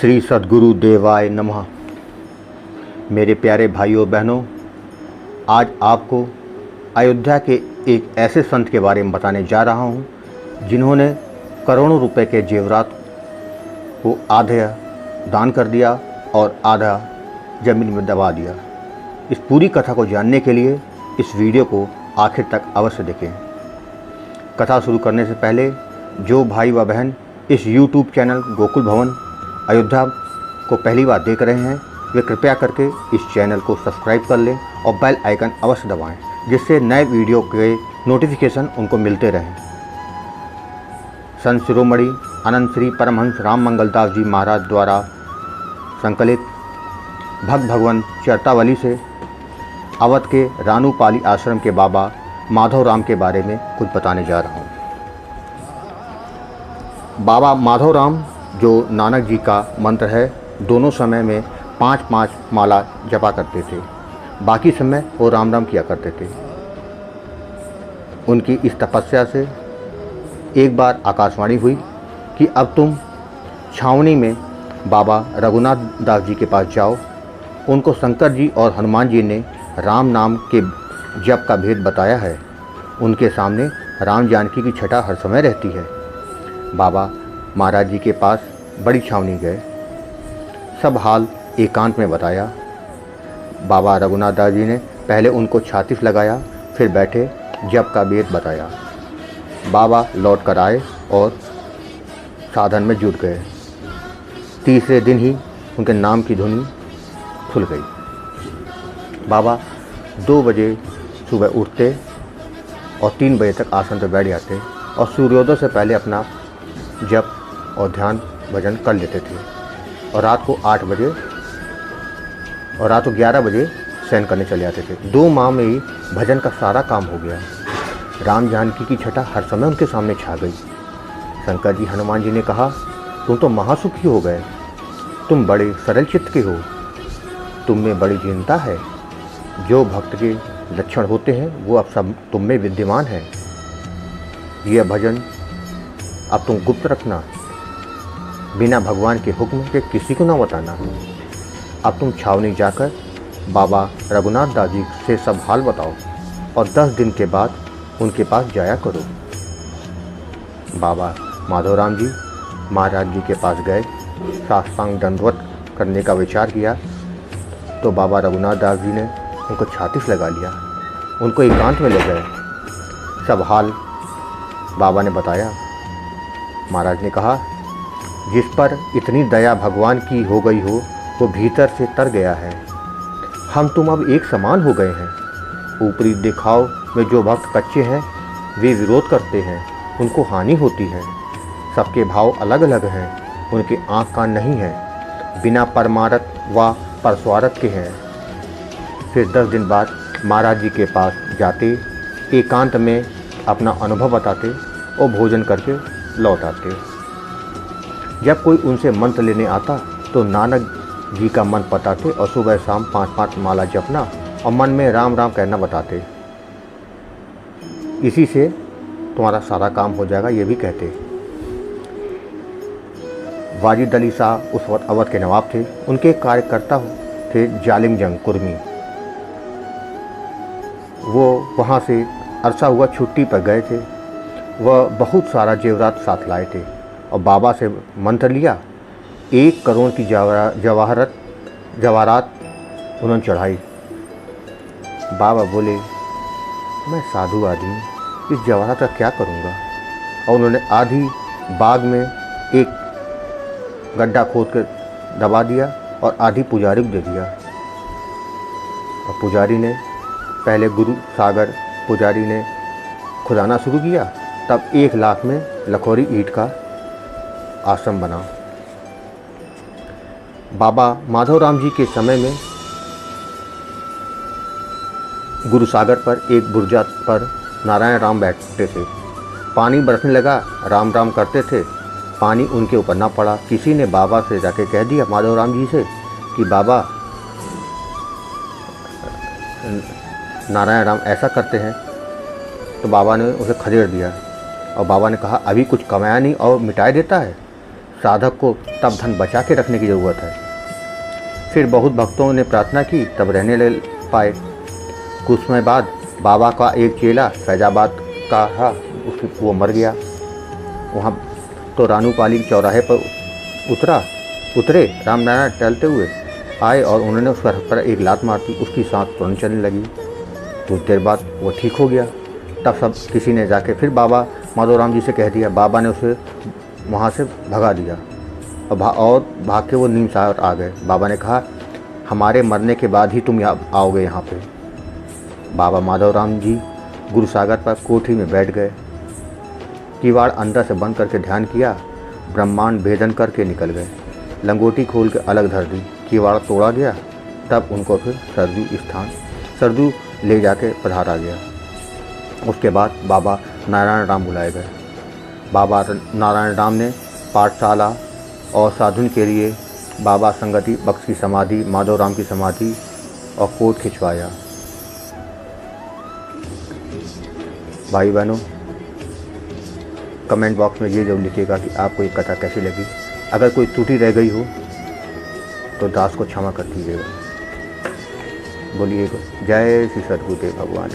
श्री सद्गुरु देवाय नमः। मेरे प्यारे भाइयों बहनों, आज आपको अयोध्या के एक ऐसे संत के बारे में बताने जा रहा हूँ जिन्होंने करोड़ों रुपए के जेवरात को आधा दान कर दिया और आधा ज़मीन में दबा दिया। इस पूरी कथा को जानने के लिए इस वीडियो को आखिर तक अवश्य देखें। कथा शुरू करने से पहले जो भाई व बहन इस YouTube चैनल गोकुल भवन अयोध्या को पहली बार देख रहे हैं, वे कृपया करके इस चैनल को सब्सक्राइब कर लें और बेल आइकन अवश्य दबाएं, जिससे नए वीडियो के नोटिफिकेशन उनको मिलते रहें। संत शिरोमणि अनंत श्री परमहंस राम मंगलदास जी महाराज द्वारा संकलित भक्त भगवान चरतावली से अवध के रानूपाली आश्रम के बाबा माधवराम के बारे में कुछ बताने जा रहा हूँ। बाबा माधवराम जो नानक जी का मंत्र है, दोनों समय में 5-5 माला जपा करते थे, बाकी समय वो राम राम किया करते थे। उनकी इस तपस्या से एक बार आकाशवाणी हुई कि अब तुम छावनी में बाबा रघुनाथ दास जी के पास जाओ। उनको शंकर जी और हनुमान जी ने राम नाम के जप का भेद बताया है। उनके सामने राम जानकी की छटा हर समय रहती है। बाबा महाराज जी के पास बड़ी छावनी गए, सब हाल एकांत में बताया। बाबा रघुनाथ दास जी ने पहले उनको छाती से लगाया, फिर बैठे जप का भेद बताया। बाबा लौट कर आए और साधन में जुट गए। तीसरे दिन ही उनके नाम की धुनी खुल गई। बाबा 2 बजे सुबह उठते और 3 बजे तक आसन पर बैठ जाते और सूर्योदय से पहले अपना जप और ध्यान भजन कर लेते थे और रात को 8 बजे और रात को 11 बजे शयन करने चले जाते थे। 2 माह में ही भजन का सारा काम हो गया। राम जानकी की छटा हर समय उनके सामने छा गई। शंकर जी हनुमान जी ने कहा, तुम तो महासुखी हो गए, तुम बड़े सरल चित्त के हो, तुम में बड़ी दीनता है। जो भक्त के लक्षण होते हैं वो अब सब तुम में विद्यमान है। यह भजन अब तुम गुप्त रखना, बिना भगवान के हुक्म के किसी को ना बताना। अब तुम छावनी जाकर बाबा रघुनाथ दास जी से सब हाल बताओ और 10 दिन के बाद उनके पास जाया करो। बाबा माधवराम जी महाराज जी के पास गए, साष्टांग दंडवत करने का विचार किया तो बाबा रघुनाथ दास जी ने उनको छाती से लगा लिया, उनको एकांत में ले गए। सब हाल बाबा ने बताया। महाराज ने कहा, जिस पर इतनी दया भगवान की हो गई हो वो भीतर से तर गया है। हम तुम अब एक समान हो गए हैं। ऊपरी दिखाव में जो भक्त कच्चे हैं वे विरोध करते हैं, उनको हानि होती है। सबके भाव अलग अलग हैं, उनके आँख कान नहीं हैं, बिना परमारथ व परस्वारथ के हैं। फिर 10 दिन बाद महाराज जी के पास जाते, एकांत में अपना अनुभव बताते और भोजन करके लौट आते। जब कोई उनसे मंत्र लेने आता तो नानक जी का मन बताते और सुबह शाम 5-5 माला जपना और मन में राम राम कहना बताते। इसी से तुम्हारा सारा काम हो जाएगा, ये भी कहते। वाजिद अली शाह उस वक्त अवध के नवाब थे। उनके कार्यकर्ता थे जालिम जंग कुर्मी। वो वहाँ से अरसा हुआ छुट्टी पर गए थे। वह बहुत सारा जेवरात साथ लाए थे और बाबा से मंत्र लिया। 1 करोड़ की जवाहरात उन्होंने चढ़ाई। बाबा बोले, मैं साधु आदमी, इस जवाहरात का क्या करूँगा। और उन्होंने आधी बाग में एक गड्ढा खोद कर दबा दिया और आधी पुजारी को दे दिया। और पुजारी ने पहले गुरु सागर पुजारी ने खुदाना शुरू किया, तब 1 लाख में लखोरी ईंट का आश्रम बना। बाबा माधवराम जी के समय में गुरु सागर पर एक बुर्जा पर नारायण राम बैठते थे। पानी बरसने लगा, राम राम करते थे, पानी उनके ऊपर ना पड़ा। किसी ने बाबा से जाके कह दिया माधवराम जी से कि बाबा नारायण राम ऐसा करते हैं, तो बाबा ने उसे खदेड़ दिया और बाबा ने कहा, अभी कुछ कमाया नहीं और मिटाए देता है। साधक को तब धन बचा के रखने की ज़रूरत है। फिर बहुत भक्तों ने प्रार्थना की, तब रहने ले पाए। कुछ समय बाद बाबा का एक चेला फैजाबाद का था, वो मर गया। वहाँ तो रानूपाली चौराहे पर उतरे रामनारायण टहलते हुए आए और उन्होंने उस पर एक लात मार दी। उसकी सांस तुरंत चलने लगी। कुछ देर बाद वो ठीक हो गया। तब सब किसी ने जाके फिर बाबा माधोराम जी से कह दिया। बाबा ने उसे वहाँ से भगा दिया और भाग के वो नीम सागर आ गए। बाबा ने कहा, हमारे मरने के बाद ही तुम यहाँ आओगे यहाँ पे। बाबा माधोराम जी गुरुसागर पर कोठी में बैठ गए। किवाड़ अंदर से बंद करके ध्यान किया, ब्रह्मांड भेदन करके निकल गए। लंगोटी खोल के अलग धर दी, किवाड़ तोड़ा गया। तब उनको फिर सरजू ले जाके पधारा गया। उसके बाद बाबा नारायण राम बुलाए गए। बाबा नारायण राम ने पाठशाला और साधुन के लिए बाबा संगति बख्श की समाधि, माधोराम की समाधि और कोट खिंचवाया। भाई बहनों, कमेंट बॉक्स में ये जरूर लिखिएगा कि आपको ये कथा कैसी लगी। अगर कोई त्रुटि रह गई हो तो दास को क्षमा कर दीजिएगा। बोलिए जय श्री सद्गुरुदेव भगवान।